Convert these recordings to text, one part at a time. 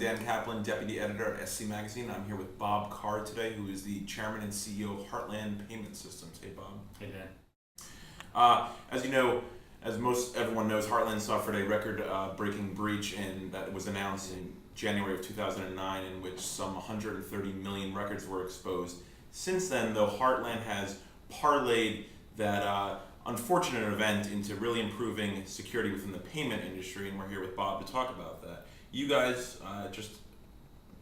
Dan Kaplan, Deputy Editor at SC Magazine. I'm here with Bob Carr today, who is the Chairman and CEO of Heartland Payment Systems. Hey, Bob. Hey, Dan. As you know, as everyone knows, Heartland suffered a record-breaking breach, and that was announced in January of 2009, in which some 130 million records were exposed. Since then, though, Heartland has parlayed that unfortunate event into really improving security within the payment industry, and we're here with Bob to talk about that. You guys, just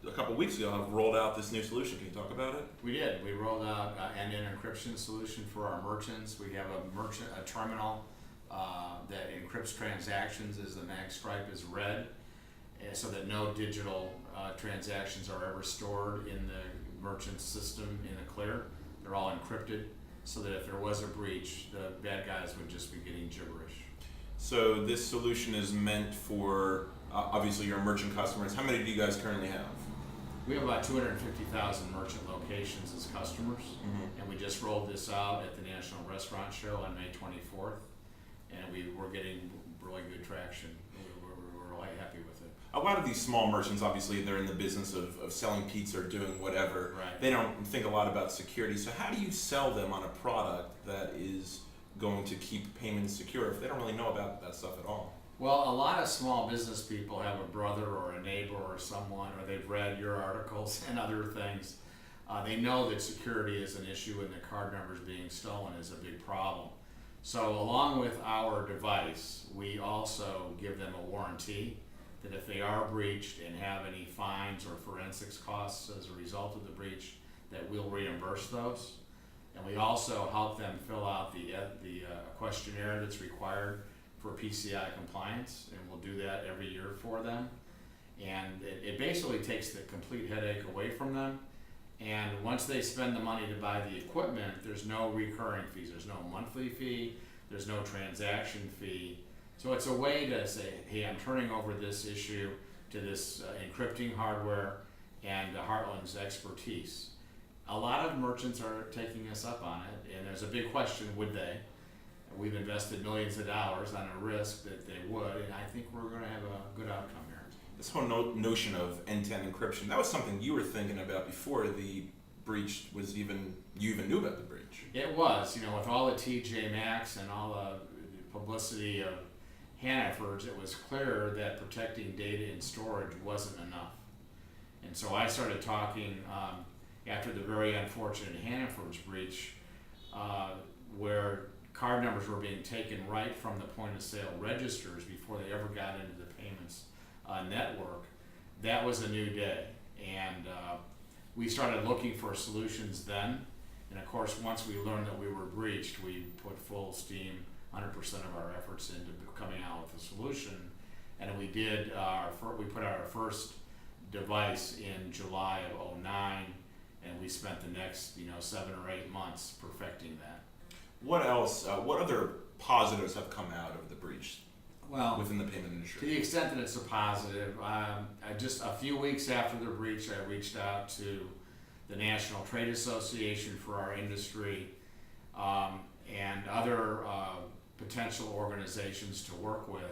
a couple weeks ago, have rolled out this new solution. Can you talk about it? We did. We rolled out an end-to-end encryption solution for our merchants. We have a terminal that encrypts transactions as the mag stripe is red, so that no digital transactions are ever stored in the merchant system in the clear. They're all encrypted, so that if there was a breach, the bad guys would just be getting gibberish. So this solution is meant for obviously your merchant customers. How many do you guys currently have? We have about 250,000 merchant locations as customers, and we just rolled this out at the National Restaurant Show on May 24th, and we're getting really good traction. We're really happy with it. A lot of these small merchants, obviously, they're in the business of selling pizza or doing whatever. Right. They don't think a lot about security. So how do you sell them on a product that is going to keep payments secure if they don't really know about that stuff at all? Well, a lot of small business people have a brother or a neighbor or someone, or they've read your articles and other things. They know that security is an issue and the card numbers being stolen is a big problem. So along with our device, we also give them a warranty that if they are breached and have any fines or forensics costs as a result of the breach, that we'll reimburse those. And we also help them fill out the questionnaire that's required for PCI compliance, and we'll do that every year for them. And it basically takes the complete headache away from them. And once they spend the money to buy the equipment, there's no recurring fees. There's no monthly fee. There's no transaction fee. So it's a way to say, hey, I'm turning over this issue to this encrypting hardware and Heartland's expertise. A lot of merchants are taking us up on it, and there's a big question, would they? We've invested millions of dollars on a risk that they would, and I think we're going to have a good outcome here. This whole notion of end-to-end encryption, that was something you were thinking about before the breach was you even knew about the breach. It was, with all the TJ Maxx and all the publicity of Hannaford's, it was clear that protecting data in storage wasn't enough. And so I started talking after the very unfortunate Hannaford's breach, where card numbers were being taken right from the point of sale registers before they ever got into the payments network. That was a new day, and we started looking for solutions then. And of course, once we learned that we were breached, we put full steam, 100% of our efforts into coming out with a solution. And we did we put out our first device in July of 2009, and we spent the next 7 or 8 months perfecting that. What else? What other positives have come out of the breach? Well, within the payment to industry, the extent that it's a positive, just a few weeks after the breach, I reached out to the National Trade Association for our industry and other potential organizations to work with,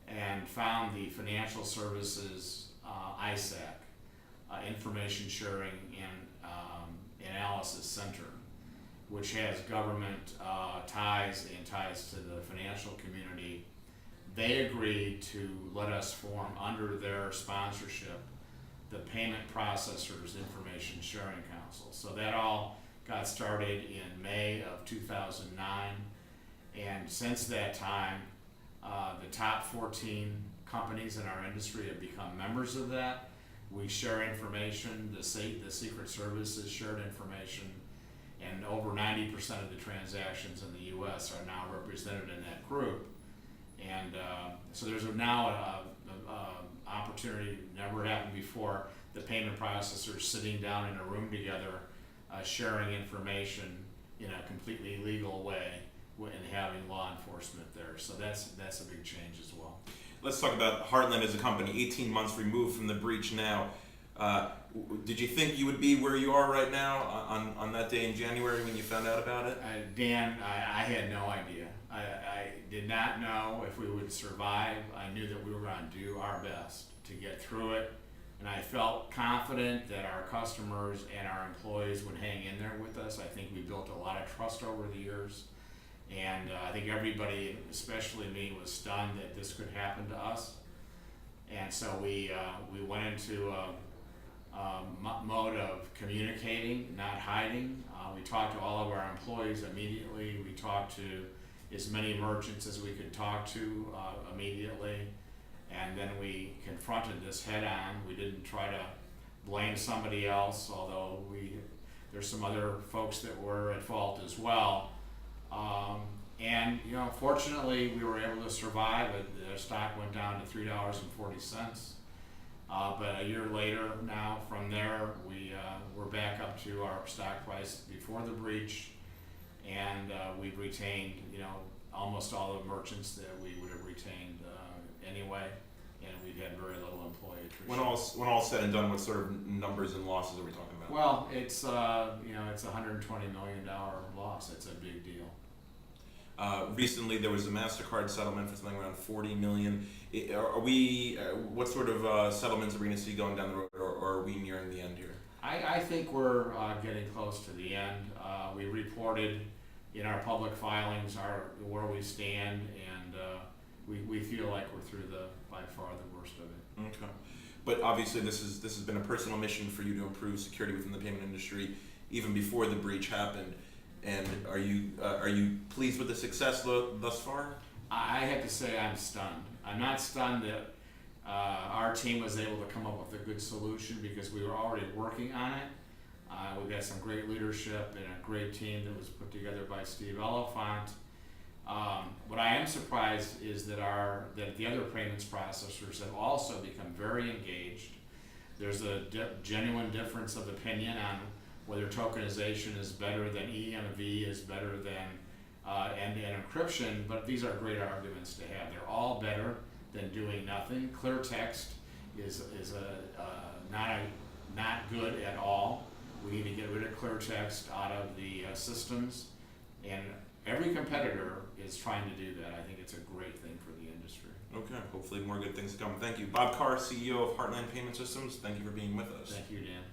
and found the Financial Services ISAC, Information Sharing and Analysis Center, which has government ties and ties to the financial community. They agreed to let us form, under their sponsorship, the Payment Processors Information Sharing Council. So that all got started in May of 2009, and since that time, the top 14 companies in our industry have become members of that. We share information, the Secret Service has shared information, and over 90% of the transactions in the U.S. are now represented in that group. And so there's now an opportunity, never happened before, the payment processors sitting down in a room together, sharing information in a completely legal way, and having law enforcement there. So that's a big change as well. Let's talk about Heartland as a company, 18 months removed from the breach now. Did you think you would be where you are right now on that day in January when you found out about it? Dan, I had no idea. I did not know if we would survive. I knew that we were going to do our best to get through it, and I felt confident that our customers and our employees would hang in there with us. I think we built a lot of trust over the years, and I think everybody, especially me, was stunned that this could happen to us. And so we went into a mode of communicating, not hiding. We talked to all of our employees immediately. We talked to as many merchants as we could talk to immediately. And then we confronted this head on. We didn't try to blame somebody else, although there's some other folks that were at fault as well. And fortunately, we were able to survive. The stock went down to $3.40. But a year later now, from there, we're back up to our stock price before the breach, and we've retained, almost all the merchants that we would have retained anyway, and we've had very little employee attrition. When all said and done, what sort of numbers and losses are we talking about? Well, it's it's a $120 million loss. It's a big deal. Recently, there was a MasterCard settlement for something around $40 million. Are we? What sort of settlements are we going to see going down the road, or are we nearing the end here? I think we're getting close to the end. We reported in our public filings where we stand, and we feel like we're through by far the worst of it. Okay, but obviously this has been a personal mission for you to improve security within the payment industry, even before the breach happened. And are you pleased with the success thus far? I have to say I'm stunned. I'm not stunned that our team was able to come up with a good solution, because we were already working on it. We've got some great leadership and a great team that was put together by Steve Elephant. What I am surprised is that the other payments processors have also become very engaged. There's a genuine difference of opinion on whether tokenization is better than EMV is better than end-to-end encryption, but these are great arguments to have. They're all better than doing nothing. Clear text is not good at all. We need to get rid of clear text out of the systems, and every competitor is trying to do that. I think it's a great thing for the industry. Okay, hopefully more good things to come. Thank you. Bob Carr, CEO of Heartland Payment Systems. Thank you for being with us. Thank you, Dan.